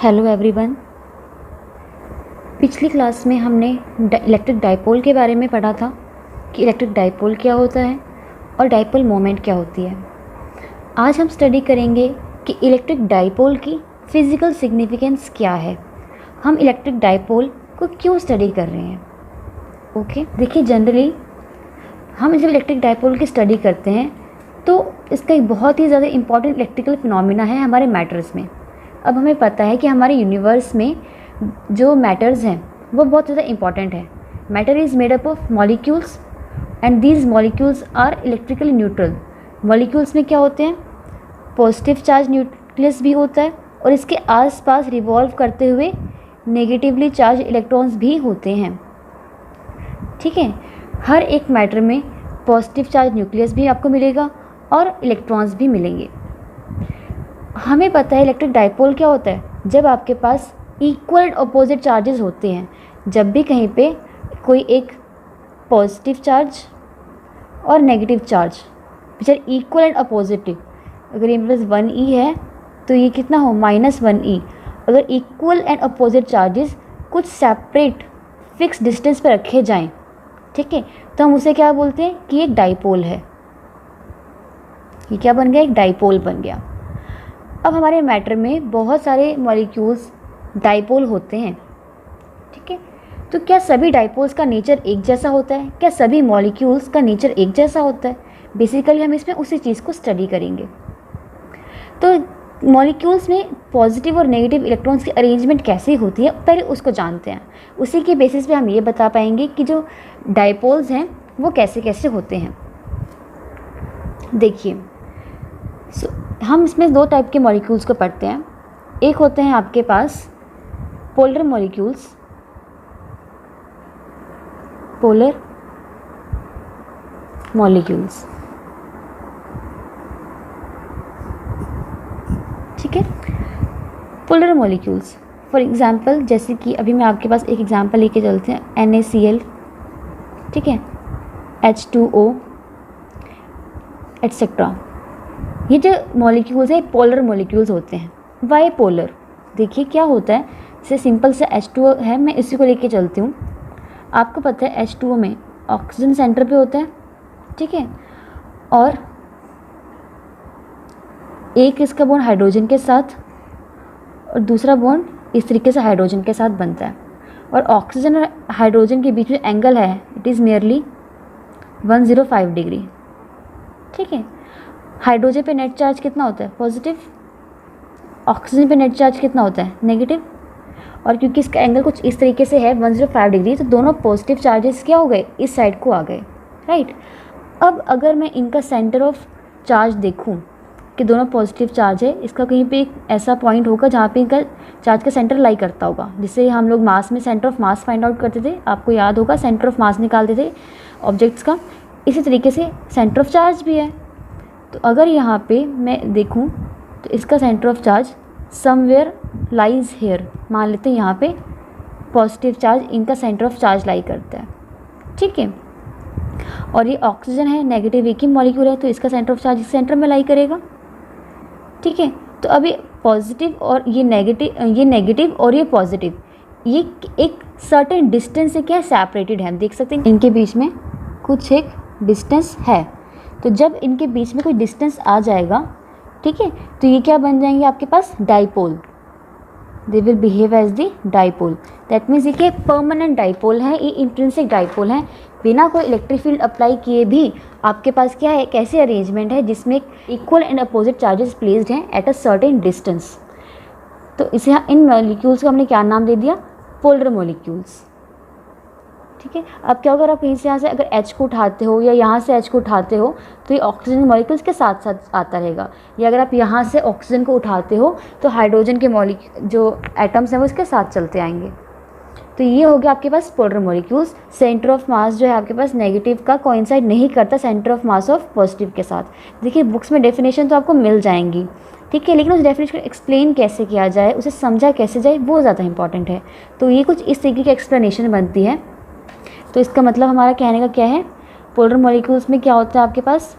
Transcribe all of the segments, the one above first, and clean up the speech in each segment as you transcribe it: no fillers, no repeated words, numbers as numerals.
Hello everyone. पिछली class में हमने इलेक्ट्रिक डाइपोल के बारे में पढ़ा था कि इलेक्ट्रिक डाइपोल क्या होता है और डाइपोल मोमेंट क्या होती है। आज हम स्टडी करेंगे कि इलेक्ट्रिक डाइपोल की फ़िज़िकल सिग्निफिकेंस क्या है, हम इलेक्ट्रिक डाइपोल को क्यों स्टडी कर रहे हैं। ओके, देखिए जनरली हम जब इलेक्ट्रिक डाइपोल की स्टडी करते हैं तो इसका एक बहुत ही ज़्यादा इम्पॉर्टेंट इलेक्ट्रिकल फिनोमिना है हमारे मैटर्स में। अब हमें पता है कि हमारे यूनिवर्स में जो मैटर्स हैं वो बहुत ज़्यादा इम्पॉर्टेंट है। Matter is made up of molecules and these molecules are electrically neutral. Molecules में क्या होते हैं, पॉजिटिव चार्ज न्यूक्लियस भी होता है और इसके आसपास रिवॉल्व करते हुए नेगेटिवली चार्ज इलेक्ट्रॉन्स भी होते हैं। ठीक है, हर एक मैटर में पॉजिटिव चार्ज न्यूक्लियस भी आपको मिलेगा और इलेक्ट्रॉन्स भी मिलेंगे। हमें पता है इलेक्ट्रिक डाइपोल क्या होता है, जब आपके पास इक्वल अपोजिट चार्जेस होते हैं। जब भी कहीं पे कोई एक पॉजिटिव चार्ज और negative charge which are equal and opposite, अगर ये प्लस 1e है तो ये कितना हो -1e। अगर इक्वल एंड अपोजिट चार्जेस कुछ सेपरेट फिक्स डिस्टेंस पर रखे जाएं, ठीक है, तो हम उसे क्या बोलते हैं कि एक डाइपोल है। ये क्या बन गया, एक डाइपोल बन गया। अब हमारे मैटर में बहुत सारे मॉलिक्यूल्स डाइपोल होते हैं, ठीक है, तो क्या सभी डाइपोल्स का नेचर एक जैसा होता है, क्या सभी मॉलिक्यूल्स का नेचर एक जैसा होता है? बेसिकली हम इसमें उसी चीज़ को स्टडी करेंगे। तो मॉलिक्यूल्स में पॉजिटिव और नेगेटिव इलेक्ट्रॉन्स की अरेंजमेंट कैसे होती है, पहले उसको जानते हैं। उसी के बेसिस पे हम ये बता पाएंगे कि जो डाइपोल्स हैं वो कैसे कैसे होते हैं। देखिए, हम इसमें दो टाइप के मॉलिक्यूल्स को पढ़ते हैं। एक होते हैं आपके पास पोलर मॉलिक्यूल्स, पोलर मॉलिक्यूल्स, ठीक है। पोलर मॉलिक्यूल्स फॉर एग्जांपल, जैसे कि अभी मैं आपके पास एक एग्जांपल लेके चलते हैं, NaCl, ठीक है, H2O एट्सेट्रा। ये जो मॉलिक्यूल्स हैं पोलर मॉलिक्यूल्स होते हैं। वाई पोलर, देखिए क्या होता है, जैसे सिंपल से H2O है, मैं इसी को लेके चलती हूँ। आपको पता है H2O में ऑक्सीजन सेंटर पे होता है, ठीक है, और एक इसका बॉन्ड हाइड्रोजन के साथ और दूसरा बॉन्ड इस तरीके से हाइड्रोजन के साथ बनता है। और ऑक्सीजन और हाइड्रोजन के बीच में एंगल है, इट इज़ नियरली 105 डिग्री, ठीक है। हाइड्रोजन पे नेट चार्ज कितना होता है, पॉजिटिव। ऑक्सीजन पे नेट चार्ज कितना होता है, नेगेटिव। और क्योंकि इसका एंगल कुछ इस तरीके से है 105 डिग्री, तो दोनों पॉजिटिव चार्जेस क्या हो गए, इस साइड को आ गए, राइट। अब अगर मैं इनका सेंटर ऑफ चार्ज देखूं कि दोनों पॉजिटिव चार्ज है, इसका कहीं पे एक ऐसा पॉइंट होगा जहाँ पे इनका चार्ज का सेंटर लाई करता होगा, जिससे हम लोग मास में centre of mass find out करते थे। आपको याद होगा, सेंटर ऑफ मास निकालते थे ऑब्जेक्ट्स का। इसी तरीके से सेंटर ऑफ चार्ज भी है। तो अगर यहाँ पे मैं देखूँ तो इसका centre of charge somewhere lies here, मान लेते हैं यहाँ पे पॉजिटिव चार्ज इनका सेंटर ऑफ चार्ज लाई करता है, ठीक है। और ये ऑक्सीजन है, नेगेटिव एक ही मॉलिक्यूल है, तो इसका सेंटर ऑफ चार्ज इस सेंटर में लाई करेगा, ठीक है। तो अभी पॉजिटिव और ये नेगेटिव और ये पॉजिटिव, ये एक सर्टेन डिस्टेंस से क्या है, सेपरेटेड है। हम देख सकते हैं इनके बीच में कुछ एक डिस्टेंस है। तो जब इनके बीच में कोई डिस्टेंस आ जाएगा, ठीक है, तो ये क्या बन जाएंगे आपके पास, dipole. They will behave as the dipole. That means ये परमानेंट डाइपोल है, ये इंट्रिंसिक डाइपोल है। बिना कोई इलेक्ट्रिक फील्ड अप्लाई किए भी आपके पास क्या है, एक ऐसे अरेंजमेंट है जिसमें equal and opposite charges placed हैं एट अ सर्टेन डिस्टेंस। तो इसे इन मॉलिक्यूल्स को हमने क्या नाम दे दिया, पोलर मॉलिक्यूल्स, ठीक है। अब क्या होगा, आप कहीं से यहाँ से अगर H को उठाते हो या यहाँ से H को उठाते हो तो ये ऑक्सीजन मॉलिक्यूल्स के साथ साथ आता रहेगा, या अगर आप यहाँ से ऑक्सीजन को उठाते हो तो हाइड्रोजन के जो एटम्स हैं वो इसके साथ चलते आएंगे। तो ये हो गया आपके पास polar molecules. Centre of mass जो है आपके पास नेगेटिव का कोइंसाइड नहीं करता centre of mass of positive के साथ। देखिए बुक्स में डेफिनेशन तो आपको मिल जाएंगी, ठीक है, लेकिन उस डेफिनेशन को एक्सप्लेन कैसे किया जाए, उसे समझा कैसे जाए, वो ज़्यादा इंपॉर्टेंट है। तो ये कुछ इस तरीके की एक्सप्लेनेशन बनती है। तो इसका मतलब हमारा कहने का क्या है, पोलर मॉलिक्यूल्स में क्या होता है आपके पास,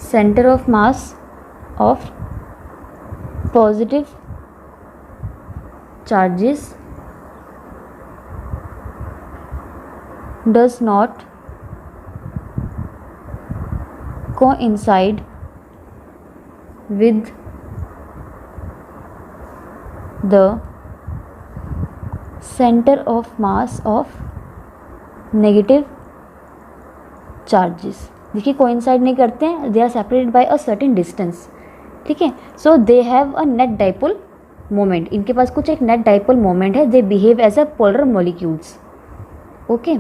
centre of mass of positive charges does not coincide with the center of mass of negative charges. देखिए कोइंसाइड नहीं करते हैं, they are separated by a certain distance, ठीक है. So they have a net dipole moment, इनके पास कुछ एक नेट डाइपोल मोमेंट है. They behave as a polar molecules. Okay,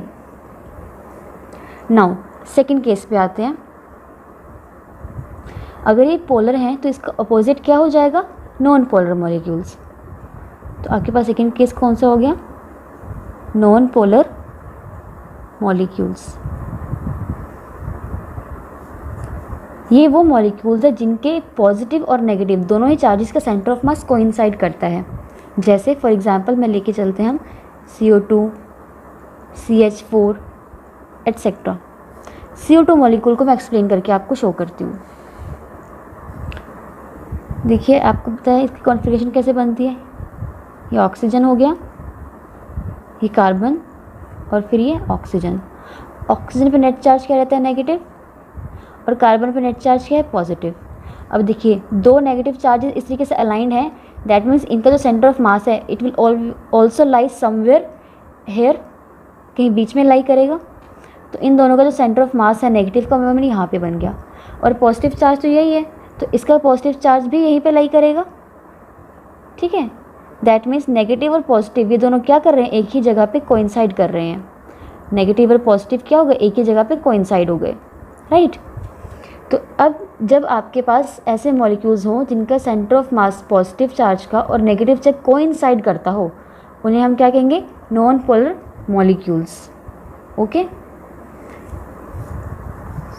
now second case पे आते हैं. अगर ये पोलर हैं तो इसका अपोजिट क्या हो जाएगा, नॉन पोलर मॉलिक्यूल्स. तो आपके पास सेकेंड केस कौन सा हो गया, नॉन पोलर मॉलिक्यूल्स. ये वो मॉलिक्यूल्स है जिनके पॉजिटिव और नेगेटिव दोनों ही चार्जेस का सेंटर ऑफ मास कोइंसाइड करता है. जैसे फॉर एग्जांपल मैं लेके चलते हैं हम CO2, CH4 etcetera. CO2 molecule को मैं एक्सप्लेन करके आपको शो करती हूँ. देखिए आपको पता है इसकी कॉन्फ़िगरेशन कैसे बनती है. ये ऑक्सीजन हो गया, ये कार्बन और फिर ये ऑक्सीजन. ऑक्सीजन पे नेट चार्ज क्या रहता है, नेगेटिव, और कार्बन पे नेट चार्ज क्या है, पॉजिटिव. अब देखिए दो नेगेटिव चार्जेस इस तरीके से अलाइंड हैं, दैट मीन्स इनका जो सेंटर ऑफ मास है it will also lie somewhere here, कहीं बीच में लाई करेगा. तो इन दोनों का जो सेंटर ऑफ मास है नेगेटिव का मोमेंट यहाँ पे बन गया, और पॉजिटिव चार्ज तो यही है तो इसका पॉजिटिव चार्ज भी यहीं पे लाई करेगा. ठीक है, दैट मीन्स नेगेटिव और पॉजिटिव ये दोनों क्या कर रहे हैं, एक ही जगह पे कोइंसाइड कर रहे हैं. नेगेटिव और पॉजिटिव क्या हो गए, एक ही जगह पे कोइंसाइड हो गए, राइट. तो अब जब आपके पास ऐसे मॉलिक्यूल्स हों जिनका centre of mass positive charge का और नेगेटिव चार्ज कोइंसाइड करता हो, उन्हें हम क्या कहेंगे, नॉन पोलर मॉलिक्यूल्स. ओके,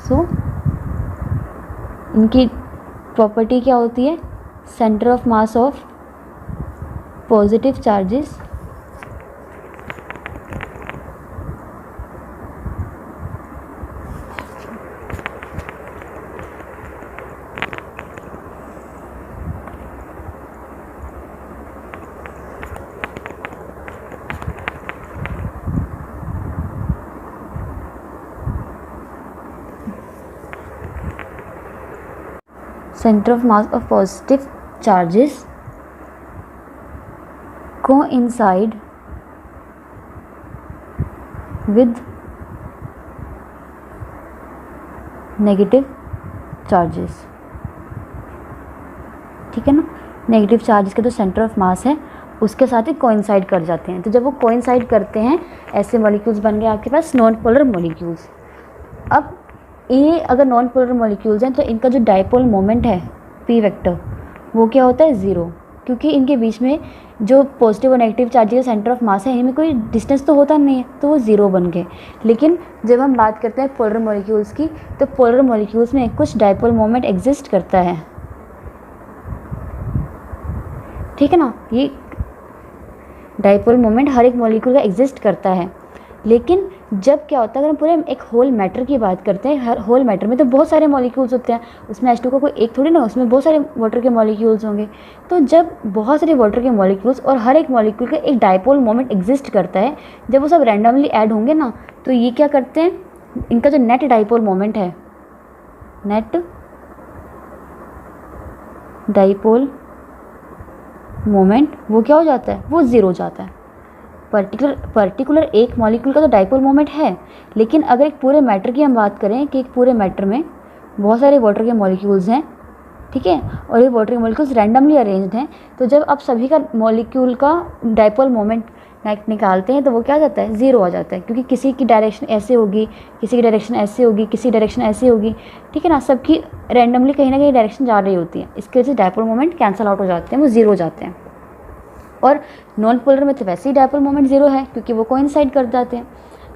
सो इनकी प्रॉपर्टी क्या होती है, centre of mass of positive charges center of mass of positive charges coincide with negative charges. ठीक है ना, नेगेटिव चार्जेस का जो सेंटर ऑफ मास है उसके साथ ही कोइंसाइड कर जाते हैं. तो जब वो कोइंसाइड करते हैं ऐसे मॉलिक्यूल्स बन गए आपके पास नॉन पोलर मॉलिक्यूल्स. अब ये अगर नॉन पोलर मॉलिक्यूल्स हैं तो इनका जो डाइपोल मोमेंट है पी वेक्टर वो क्या होता है, ज़ीरो, क्योंकि इनके बीच में जो पॉजिटिव और नेगेटिव चार्जेस का सेंटर ऑफ मास है इनमें कोई डिस्टेंस तो होता नहीं है, तो वो ज़ीरो बन गए. लेकिन जब हम बात करते हैं पोलर मॉलिक्यूल्स की तो पोलर मॉलिक्यूल्स में कुछ डाइपोल मोमेंट एग्जिस्ट करता है. ठीक है ना, ये डाइपोल मोमेंट हर एक मॉलिक्यूल का एग्जिस्ट करता है. लेकिन जब क्या होता है, अगर हम पूरे एक होल मैटर की बात करते हैं, हर होल मैटर में तो बहुत सारे मॉलिक्यूल्स होते हैं, उसमें H2 का कोई एक थोड़ी ना, उसमें बहुत सारे वाटर के मॉलिक्यूल्स होंगे. तो जब बहुत सारे वाटर के मॉलिक्यूल्स और हर एक मॉलिक्यूल का एक डाइपोल मोमेंट एग्जिस्ट करता है, जब वो सब रैंडमली ऐड होंगे ना तो ये क्या करते हैं, इनका जो नेट डाइपोल मोमेंट है, नेट डाइपोल मोमेंट वो क्या हो जाता है, वो ज़ीरो हो जाता है. पर्टिकुलर एक मॉलिक्यूल का तो डाइपोल मोमेंट है, लेकिन अगर एक पूरे मैटर की हम बात करें कि एक पूरे मैटर में बहुत सारे वाटर के मॉलिक्यूल्स हैं, ठीक है, और ये वाटर के मॉलिक्यूल्स रैंडमली अरेंज्ड हैं, तो जब आप सभी का मॉलिक्यूल का डाइपोल मोमेंट निकालते हैं तो वो क्या हो जाता है, ज़ीरो आ जाता है, क्योंकि किसी की डायरेक्शन ऐसे होगी, किसी की डायरेक्शन ऐसे होगी, किसी डायरेक्शन ऐसे होगी. ठीक है ना, सबकी रैंडमली कहीं ना कहीं डायरेक्शन जा रही होती है, इसकी वजह से डाइपोल मोमेंट कैंसिल आउट हो जाते हैं, वो ज़ीरो हो जाते हैं. और नॉन पोलर में तो वैसे ही डाइपोल मोमेंट ज़ीरो है क्योंकि वो कोइंसाइड कर जाते हैं.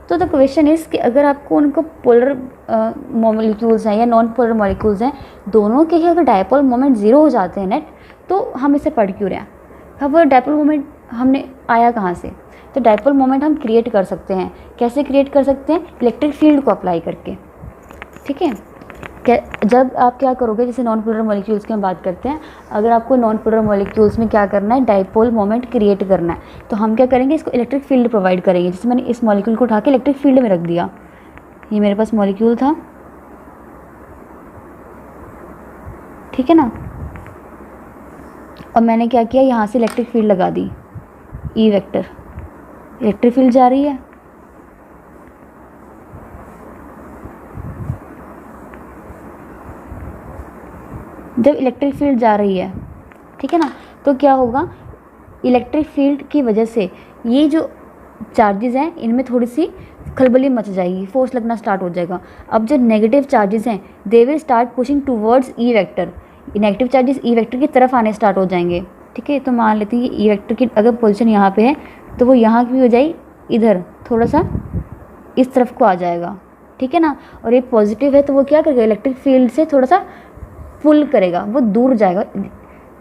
तो द क्वेश्चन इज़ कि अगर आपको उनको पोलर मॉलिक्यूल्स हैं या नॉन पोलर मॉलिक्यूल्स हैं, दोनों के ही अगर डाइपोल मोमेंट ज़ीरो हो जाते हैं नेट, तो हम इसे पढ़ क्यों रहे हैं. अब डाइपोल मोमेंट हमने आया कहाँ से, तो डाइपोल मोमेंट हम क्रिएट कर सकते हैं. कैसे क्रिएट कर सकते हैं, इलेक्ट्रिक फील्ड को अप्लाई करके. ठीक है, जब आप क्या करोगे, जैसे नॉन पोलर मॉलिक्यूल्स की हम बात करते हैं, अगर आपको नॉन पोलर मॉलिक्यूल्स में क्या करना है, डाइपोल मोमेंट क्रिएट करना है, तो हम क्या करेंगे, इसको इलेक्ट्रिक फील्ड प्रोवाइड करेंगे। जैसे मैंने इस मॉलिक्यूल को उठा के इलेक्ट्रिक फील्ड में रख दिया, ये मेरे पास मॉलिक्यूल था, ठीक है ना, और मैंने क्या किया, यहाँ से इलेक्ट्रिक फील्ड लगा दी, ई वेक्टर, इलेक्ट्रिक फील्ड जा रही है, जब इलेक्ट्रिक फील्ड जा रही है, ठीक है ना, तो क्या होगा, इलेक्ट्रिक फील्ड की वजह से ये जो चार्जेस हैं इनमें थोड़ी सी खलबली मच जाएगी, फोर्स लगना स्टार्ट हो जाएगा। अब जो नेगेटिव चार्जेस हैं they will start pushing towards E vector, negative charges E vector की तरफ आने स्टार्ट हो जाएंगे, ठीक है। तो मान लेते हैं ई वेक्टर की अगर पोजीशन यहाँ पे है तो वो यहाँ की हो जाए इधर, थोड़ा सा इस तरफ को आ जाएगा, ठीक है ना, और ये पॉजिटिव है तो वो क्या करेगा, इलेक्ट्रिक फील्ड से थोड़ा सा पुल करेगा, वो दूर जाएगा,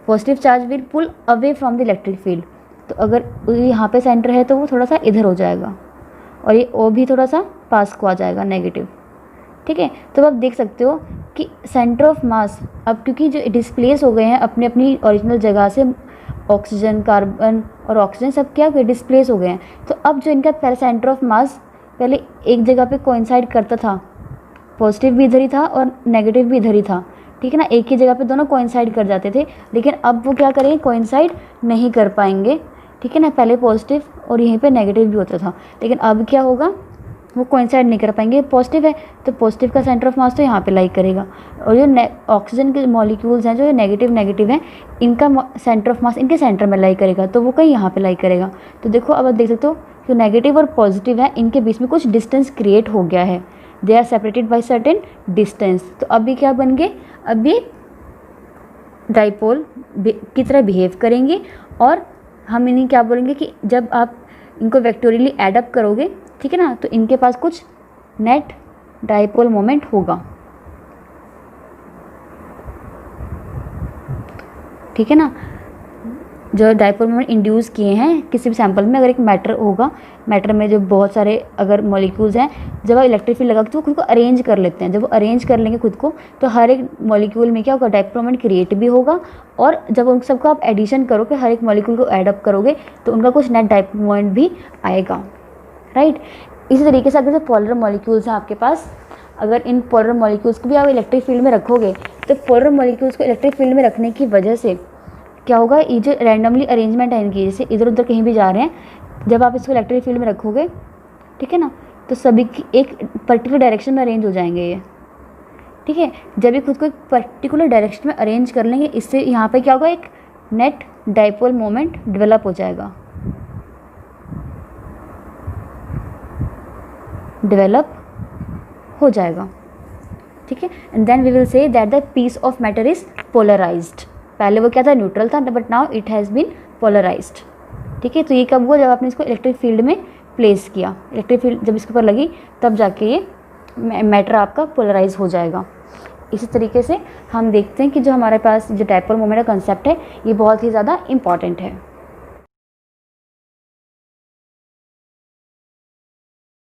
positive charge will pull away from the electric field. तो अगर यहाँ पे सेंटर है तो वो थोड़ा सा इधर हो जाएगा, और ये ओ भी थोड़ा सा पास को आ जाएगा नेगेटिव, ठीक है। तो आप देख सकते हो कि सेंटर ऑफ मास अब क्योंकि जो डिस्प्लेस हो गए हैं अपनी अपनी ओरिजिनल जगह से, ऑक्सीजन, कार्बन और ऑक्सीजन सब क्या हुए, डिस्प्लेस हो गए हैं। तो अब जो इनका पहले सेंटर ऑफ मास पहले एक जगह पे कोइंसाइड करता था, पॉजिटिव भी इधर ही था और नेगेटिव भी इधर ही था, ठीक है ना, एक ही जगह पे दोनों कोइंसाइड कर जाते थे, लेकिन अब वो क्या करेंगे, कोइंसाइड नहीं कर पाएंगे, ठीक है ना। पहले पॉजिटिव और यहीं पे नेगेटिव भी होता था, लेकिन अब क्या होगा, वो कोइंसाइड नहीं कर पाएंगे। पॉजिटिव है तो पॉजिटिव का सेंटर ऑफ मास तो यहाँ पे लाई करेगा, और जो ऑक्सीजन के मॉलिक्यूल्स हैं जो नेगेटिव नेगेटिव हैं इनका सेंटर ऑफ मास इनके सेंटर में लाई करेगा, तो वो कहीं यहाँ पे लाई करेगा। तो देखो अब आप देख सकते हो जो नेगेटिव और पॉजिटिव है इनके बीच में कुछ डिस्टेंस क्रिएट हो गया है, they are separated by certain distance. तो अभी क्या बन गए, अभी डाइपोल की तरह बिहेव करेंगे, और हम इन्हें क्या बोलेंगे कि जब आप इनको वेक्टोरियली एड अप करोगे, ठीक है ना, तो इनके पास कुछ नेट डाइपोल मोमेंट होगा, ठीक है ना। जो डाइपोल मोमेंट इंड्यूस किए हैं किसी भी सैंपल में, अगर एक मैटर होगा, मैटर में जो बहुत सारे अगर मॉलिक्यूल्स हैं, जब आप इलेक्ट्रिक फील्ड लगा के तो वो खुद को अरेंज कर लेते हैं, जब वो अरेंज कर लेंगे खुद को तो हर एक मॉलिक्यूल में क्या होगा, डाइपोल मोमेंट क्रिएट भी होगा, और जब उन सबको आप एडिशन करोगे, हर एक मॉलिक्यूल को एड अप करोगे तो उनका कुछ नेट डाइपोल मोमेंट भी आएगा, राइट। इसी तरीके से अगर जो पोलर मॉलिक्यूल्स हैं आपके पास, अगर इन पोलर मॉलिक्यूल्स को भी आप इलेक्ट्रिक फील्ड में रखोगे तो पोलर मॉलिक्यूल्स को इलेक्ट्रिक फील्ड में रखने की वजह से क्या होगा, ये जो रैंडमली अरेंजमेंट है इनकी, जैसे इधर उधर कहीं भी जा रहे हैं, जब आप इसको इलेक्ट्रिक फील्ड में रखोगे, ठीक है ना, तो सभी की एक पर्टिकुलर डायरेक्शन में अरेंज हो जाएंगे ये, ठीक है। जब ये खुद को एक पर्टिकुलर डायरेक्शन में अरेंज कर लेंगे, इससे यहाँ पे क्या होगा, एक नेट डाइपोल मोमेंट डेवलप हो जाएगा, ठीक है। And then we will say that the piece of matter is polarised. पहले वो क्या था, न्यूट्रल था, but now it has been polarised, ठीक है। तो ये कब हुआ, जब आपने इसको इलेक्ट्रिक फील्ड में प्लेस किया, इलेक्ट्रिक फील्ड जब इसके ऊपर लगी तब जाके ये मैटर आपका पोलराइज हो जाएगा। इसी तरीके से हम देखते हैं कि जो हमारे पास जो डाइपोल मोमेंट का कंसेप्ट है ये बहुत ही ज़्यादा इंपॉर्टेंट है।